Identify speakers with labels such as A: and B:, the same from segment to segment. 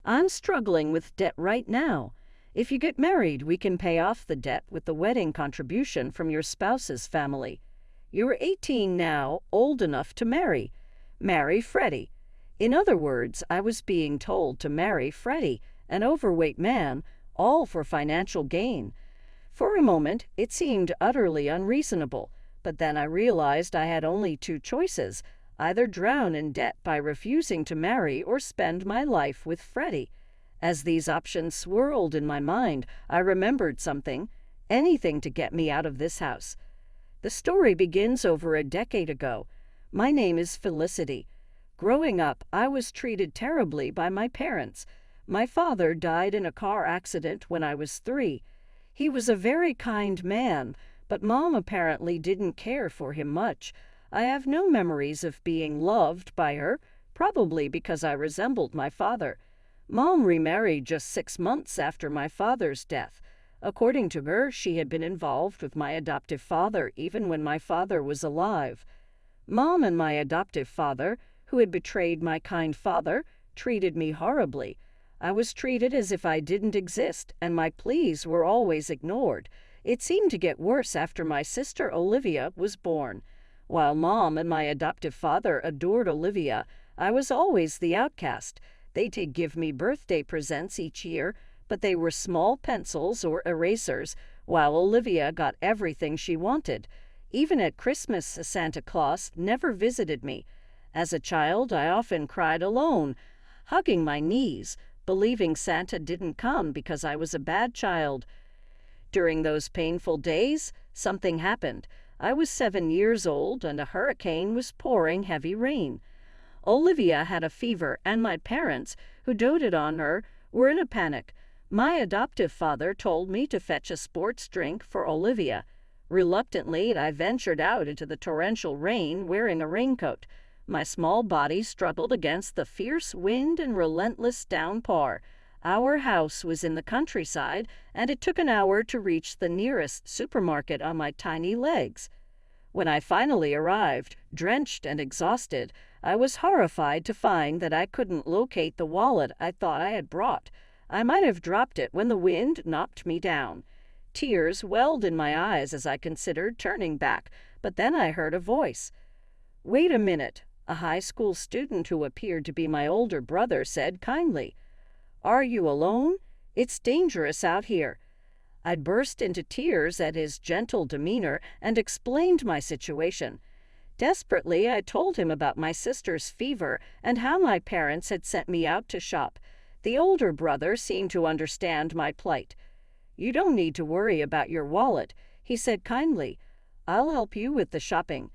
A: I'm struggling with debt right now. If you get married, we can pay off the debt with the wedding contribution from your spouse's family. You're 18 now, old enough to marry. Marry Freddie. In other words, I was being told to marry Freddie, an overweight man, all for financial gain. For a moment, it seemed utterly unreasonable, but then I realized I had only two choices: either drown in debt by refusing to marry or spend my life with Freddie. As these options swirled in my mind, I remembered something: anything to get me out of this house. The story begins over a decade ago. My name is Felicity. Growing up, I was treated terribly by my parents. My father died in a car accident when I was 3. He was a very kind man, but Mom apparently didn't care for him much. I have no memories of being loved by her, probably because I resembled my father. Mom remarried just 6 months after my father's death. According to her, she had been involved with my adoptive father even when my father was alive. Mom and my adoptive father, who had betrayed my kind father, treated me horribly. I was treated as if I didn't exist, and my pleas were always ignored. It seemed to get worse after my sister Olivia was born. While Mom and my adoptive father adored Olivia, I was always the outcast. They did give me birthday presents each year, but they were small pencils or erasers, while Olivia got everything she wanted. Even at Christmas, Santa Claus never visited me. As a child, I often cried alone, hugging my knees, believing Santa didn't come because I was a bad child. During those painful days, something happened. I was 7 years old, and a hurricane was pouring heavy rain. Olivia had a fever, and my parents, who doted on her, were in a panic. My adoptive father told me to fetch a sports drink for Olivia. Reluctantly, I ventured out into the torrential rain wearing a raincoat. My small body struggled against the fierce wind and relentless downpour. Our house was in the countryside, and it took an hour to reach the nearest supermarket on my tiny legs. When I finally arrived, drenched and exhausted, I was horrified to find that I couldn't locate the wallet I thought I had brought. I might have dropped it when the wind knocked me down. Tears welled in my eyes as I considered turning back, but then I heard a voice. "Wait a minute," a high school student who appeared to be my older brother said kindly. "Are you alone? It's dangerous out here." I burst into tears at his gentle demeanor and explained my situation. Desperately, I told him about my sister's fever and how my parents had sent me out to shop. The older brother seemed to understand my plight. "You don't need to worry about your wallet," he said kindly. "I'll help you with the shopping."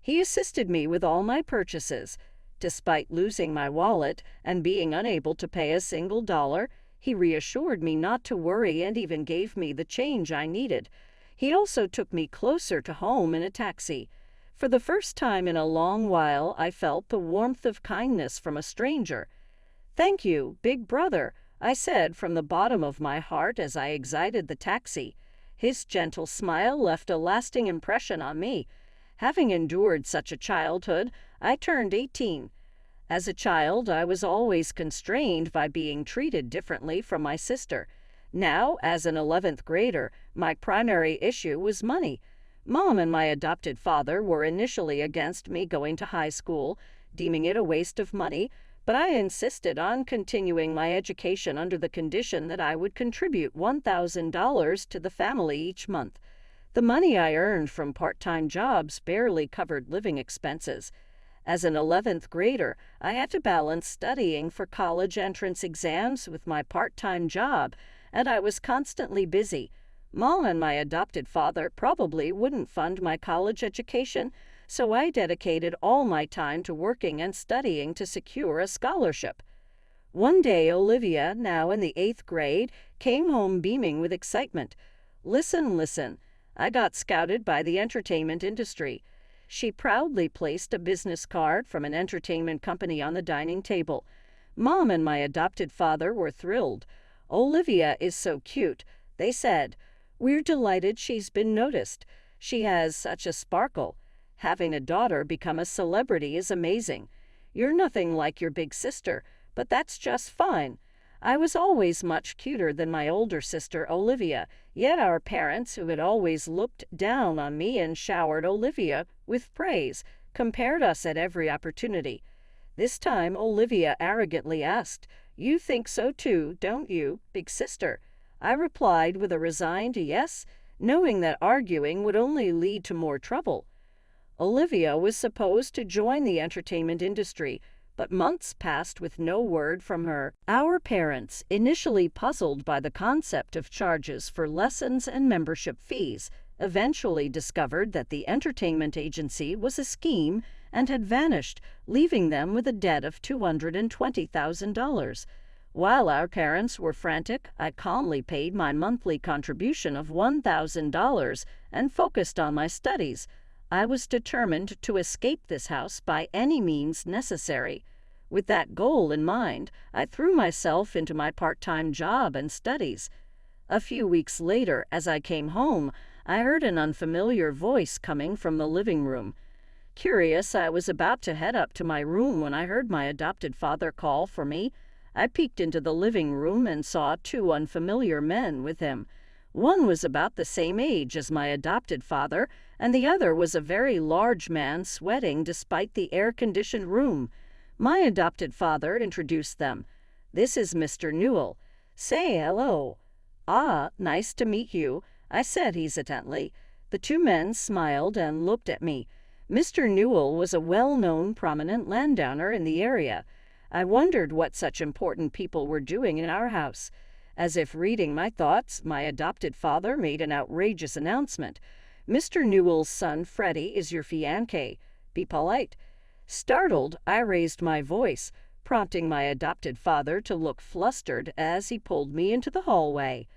A: He assisted me with all my purchases. Despite losing my wallet and being unable to pay a single dollar, he reassured me not to worry and even gave me the change I needed. He also took me closer to home in a taxi. For the first time in a long while, I felt the warmth of kindness from a stranger. "Thank you, big brother," I said from the bottom of my heart as I exited the taxi. His gentle smile left a lasting impression on me. Having endured such a childhood, I turned 18. As a child, I was always constrained by being treated differently from my sister. Now, as an 11th grader, my primary issue was money. Mom and my adopted father were initially against me going to high school, deeming it a waste of money, but I insisted on continuing my education under the condition that I would contribute $1,000 to the family each month. The money I earned from part-time jobs barely covered living expenses. As an 11th grader, I had to balance studying for college entrance exams with my part-time job, and I was constantly busy. Mom and my adopted father probably wouldn't fund my college education, so I dedicated all my time to working and studying to secure a scholarship. One day, Olivia, now in the 8th grade, came home beaming with excitement. Listen. I got scouted by the entertainment industry. She proudly placed a business card from an entertainment company on the dining table. Mom and my adopted father were thrilled. "Olivia is so cute," they said. "We're delighted she's been noticed. She has such a sparkle. Having a daughter become a celebrity is amazing. You're nothing like your big sister, but that's just fine." I was always much cuter than my older sister Olivia, yet our parents, who had always looked down on me and showered Olivia with praise, compared us at every opportunity. This time Olivia arrogantly asked, "You think so too, don't you, big sister?" I replied with a resigned yes, knowing that arguing would only lead to more trouble. Olivia was supposed to join the entertainment industry, but months passed with no word from her. Our parents, initially puzzled by the concept of charges for lessons and membership fees, eventually discovered that the entertainment agency was a scheme and had vanished, leaving them with a debt of $220,000. While our parents were frantic, I calmly paid my monthly contribution of $1,000 and focused on my studies. I was determined to escape this house by any means necessary. With that goal in mind, I threw myself into my part-time job and studies. A few weeks later, as I came home, I heard an unfamiliar voice coming from the living room. Curious, I was about to head up to my room when I heard my adopted father call for me. I peeked into the living room and saw two unfamiliar men with him. One was about the same age as my adopted father, and the other was a very large man sweating despite the air-conditioned room. My adopted father introduced them. "This is Mr. Newell. Say hello." "Ah, nice to meet you," I said hesitantly. The two men smiled and looked at me. Mr. Newell was a well-known prominent landowner in the area. I wondered what such important people were doing in our house. As if reading my thoughts, my adopted father made an outrageous announcement. "Mr. Newell's son, Freddie, is your fiancé. Be polite." Startled, I raised my voice, prompting my adopted father to look flustered as he pulled me into the hallway.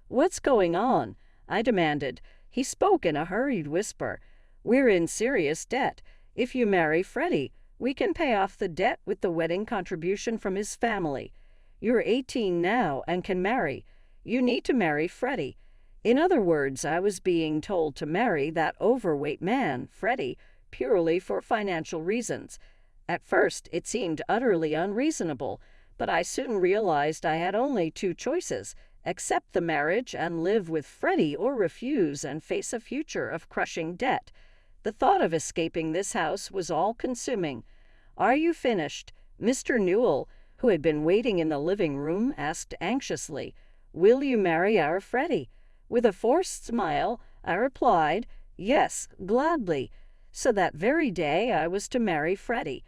A: "What's going on?" I demanded. He spoke in a hurried whisper. "We're in serious debt. If you marry Freddie, we can pay off the debt with the wedding contribution from his family. You're 18 now and can marry. You need to marry Freddie." In other words, I was being told to marry that overweight man, Freddie, purely for financial reasons. At first, it seemed utterly unreasonable, but I soon realized I had only two choices: accept the marriage and live with Freddie, or refuse and face a future of crushing debt. The thought of escaping this house was all-consuming. "Are you finished?" Mr. Newell, who had been waiting in the living room, asked anxiously. "Will you marry our Freddie?" With a forced smile, I replied, "Yes, gladly." So that very day I was to marry Freddie.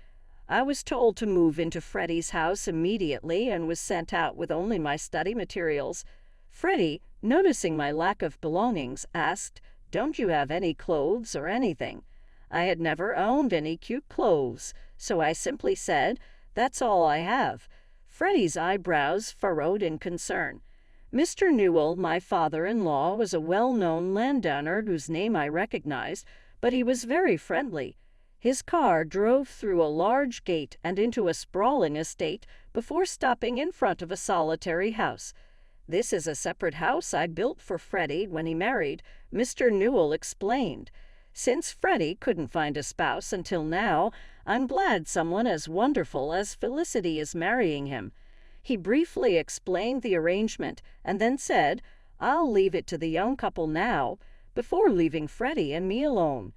A: I was told to move into Freddie's house immediately and was sent out with only my study materials. Freddie, noticing my lack of belongings, asked, "Don't you have any clothes or anything?" I had never owned any cute clothes, so I simply said, "That's all I have." Freddie's eyebrows furrowed in concern. Mr. Newell, my father-in-law, was a well-known landowner whose name I recognized, but he was very friendly. His car drove through a large gate and into a sprawling estate before stopping in front of a solitary house. "This is a separate house I built for Freddie when he married," Mr. Newell explained. "Since Freddie couldn't find a spouse until now, I'm glad someone as wonderful as Felicity is marrying him." He briefly explained the arrangement and then said, "I'll leave it to the young couple now," before leaving Freddie and me alone.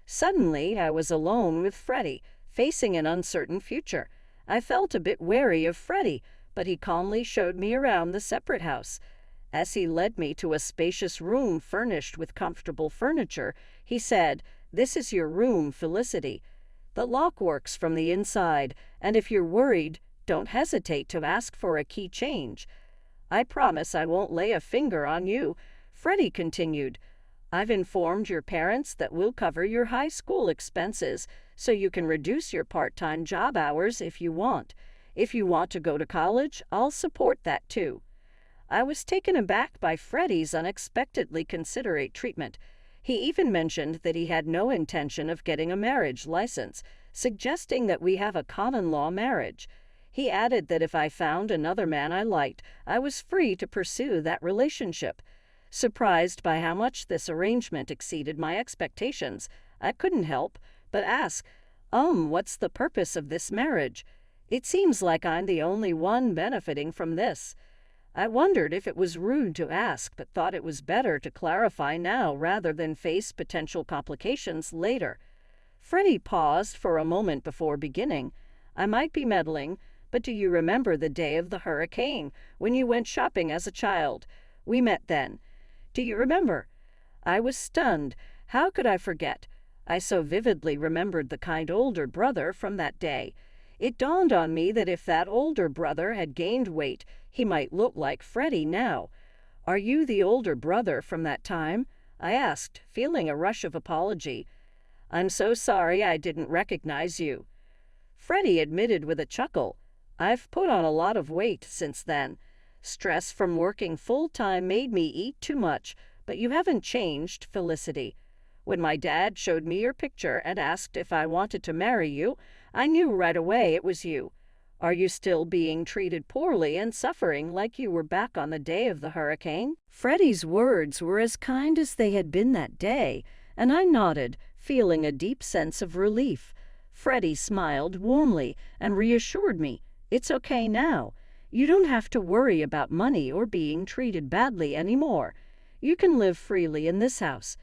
A: Suddenly, I was alone with Freddie, facing an uncertain future. I felt a bit wary of Freddie, but he calmly showed me around the separate house. As he led me to a spacious room furnished with comfortable furniture, he said, "This is your room, Felicity. The lock works from the inside, and if you're worried, don't hesitate to ask for a key change." "I promise I won't lay a finger on you," Freddie continued. "I've informed your parents that we'll cover your high school expenses, so you can reduce your part-time job hours if you want. If you want to go to college, I'll support that too." I was taken aback by Freddie's unexpectedly considerate treatment. He even mentioned that he had no intention of getting a marriage license, suggesting that we have a common-law marriage. He added that if I found another man I liked, I was free to pursue that relationship. Surprised by how much this arrangement exceeded my expectations, I couldn't help but ask, what's the purpose of this marriage?" It seems like I'm the only one benefiting from this. I wondered if it was rude to ask, but thought it was better to clarify now rather than face potential complications later. Freddie paused for a moment before beginning. I might be meddling, but do you remember the day of the hurricane when you went shopping as a child? We met then. Do you remember? I was stunned. How could I forget? I so vividly remembered the kind older brother from that day. It dawned on me that if that older brother had gained weight, he might look like Freddie now. Are you the older brother from that time? I asked, feeling a rush of apology. I'm so sorry I didn't recognize you. Freddie admitted with a chuckle. I've put on a lot of weight since then. Stress from working full-time made me eat too much, but you haven't changed, Felicity. When my dad showed me your picture and asked if I wanted to marry you, I knew right away it was you. Are you still being treated poorly and suffering like you were back on the day of the hurricane? Freddie's words were as kind as they had been that day, and I nodded, feeling a deep sense of relief. Freddie smiled warmly and reassured me, it's okay now. You don't have to worry about money or being treated badly anymore. You can live freely in this house.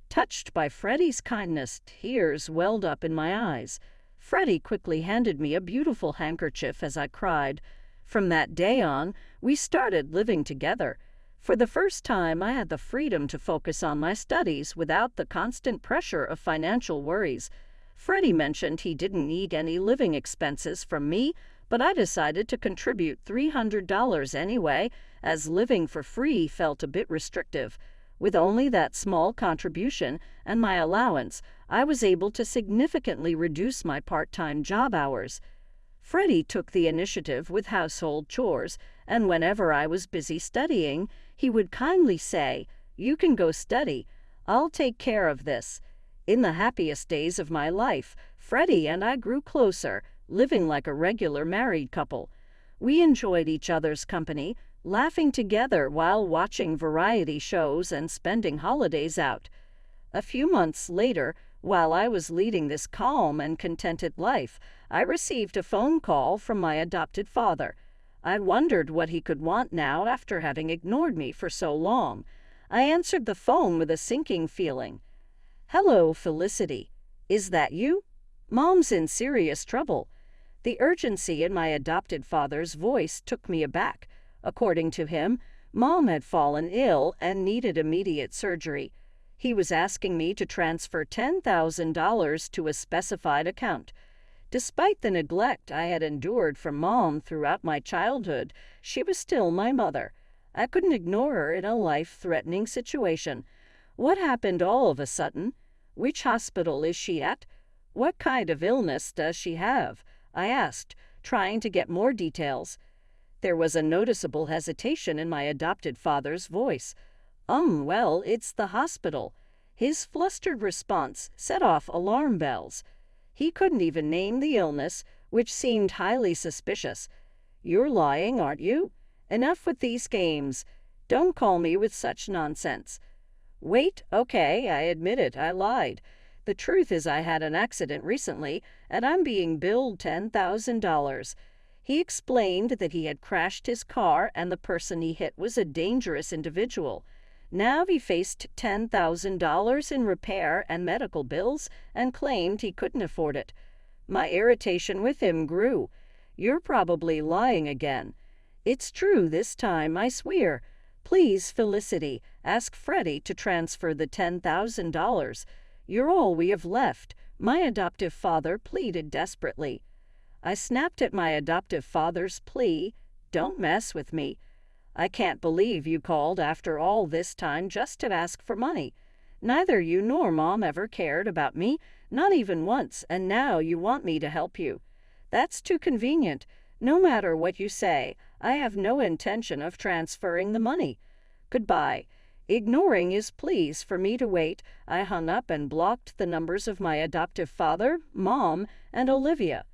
A: Touched by Freddie's kindness, tears welled up in my eyes. Freddie quickly handed me a beautiful handkerchief as I cried. From that day on, we started living together. For the first time, I had the freedom to focus on my studies without the constant pressure of financial worries. Freddie mentioned he didn't need any living expenses from me, but I decided to contribute $300 anyway, as living for free felt a bit restrictive. With only that small contribution and my allowance, I was able to significantly reduce my part-time job hours. Freddie took the initiative with household chores, and whenever I was busy studying, he would kindly say, "You can go study. I'll take care of this." In the happiest days of my life, Freddie and I grew closer, living like a regular married couple. We enjoyed each other's company, laughing together while watching variety shows and spending holidays out. A few months later, while I was leading this calm and contented life, I received a phone call from my adopted father. I wondered what he could want now after having ignored me for so long. I answered the phone with a sinking feeling. "Hello, Felicity. Is that you? Mom's in serious trouble." The urgency in my adopted father's voice took me aback. According to him, Mom had fallen ill and needed immediate surgery. He was asking me to transfer $10,000 to a specified account. Despite the neglect I had endured from Mom throughout my childhood, she was still my mother. I couldn't ignore her in a life-threatening situation. What happened all of a sudden? Which hospital is she at? What kind of illness does she have? I asked, trying to get more details. There was a noticeable hesitation in my adopted father's voice. Well, it's the hospital." His flustered response set off alarm bells. He couldn't even name the illness, which seemed highly suspicious. "You're lying, aren't you? Enough with these games. Don't call me with such nonsense." "Wait, okay, I admit it, I lied. The truth is I had an accident recently, and I'm being billed $10,000. He explained that he had crashed his car and the person he hit was a dangerous individual. Now he faced $10,000 in repair and medical bills and claimed he couldn't afford it. My irritation with him grew. "You're probably lying again." "It's true this time, I swear. Please, Felicity, ask Freddie to transfer the $10,000. You're all we have left," my adoptive father pleaded desperately. I snapped at my adoptive father's plea, "Don't mess with me. I can't believe you called after all this time just to ask for money. Neither you nor Mom ever cared about me, not even once, and now you want me to help you. That's too convenient. No matter what you say, I have no intention of transferring the money. Goodbye." Ignoring his pleas for me to wait, I hung up and blocked the numbers of my adoptive father, Mom, and Olivia.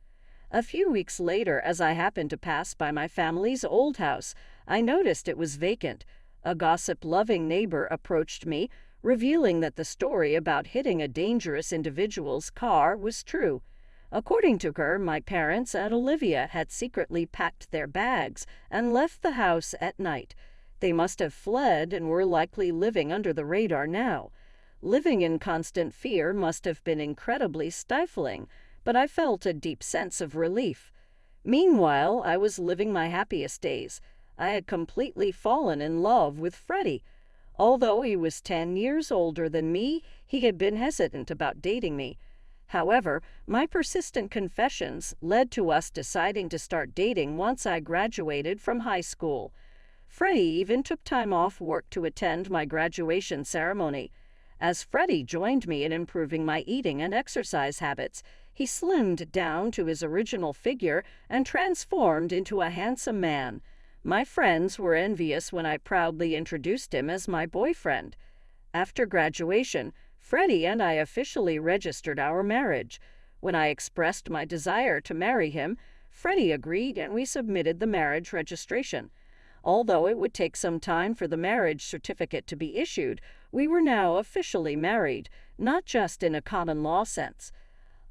A: A few weeks later, as I happened to pass by my family's old house, I noticed it was vacant. A gossip-loving neighbor approached me, revealing that the story about hitting a dangerous individual's car was true. According to her, my parents and Olivia had secretly packed their bags and left the house at night. They must have fled and were likely living under the radar now. Living in constant fear must have been incredibly stifling, but I felt a deep sense of relief. Meanwhile, I was living my happiest days. I had completely fallen in love with Freddie. Although he was 10 years older than me, he had been hesitant about dating me. However, my persistent confessions led to us deciding to start dating once I graduated from high school. Freddie even took time off work to attend my graduation ceremony. As Freddie joined me in improving my eating and exercise habits, he slimmed down to his original figure and transformed into a handsome man. My friends were envious when I proudly introduced him as my boyfriend. After graduation, Freddie and I officially registered our marriage. When I expressed my desire to marry him, Freddie agreed and we submitted the marriage registration. Although it would take some time for the marriage certificate to be issued, we were now officially married, not just in a common law sense.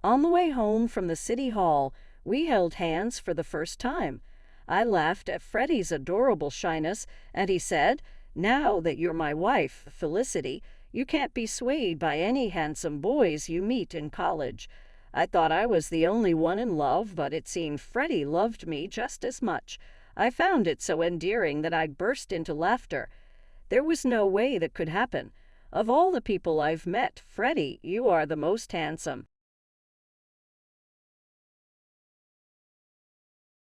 A: On the way home from the city hall, we held hands for the first time. I laughed at Freddie's adorable shyness, and he said, "Now that you're my wife, Felicity, you can't be swayed by any handsome boys you meet in college." I thought I was the only one in love, but it seemed Freddie loved me just as much. I found it so endearing that I burst into laughter. There was no way that could happen. Of all the people I've met, Freddie, you are the most handsome.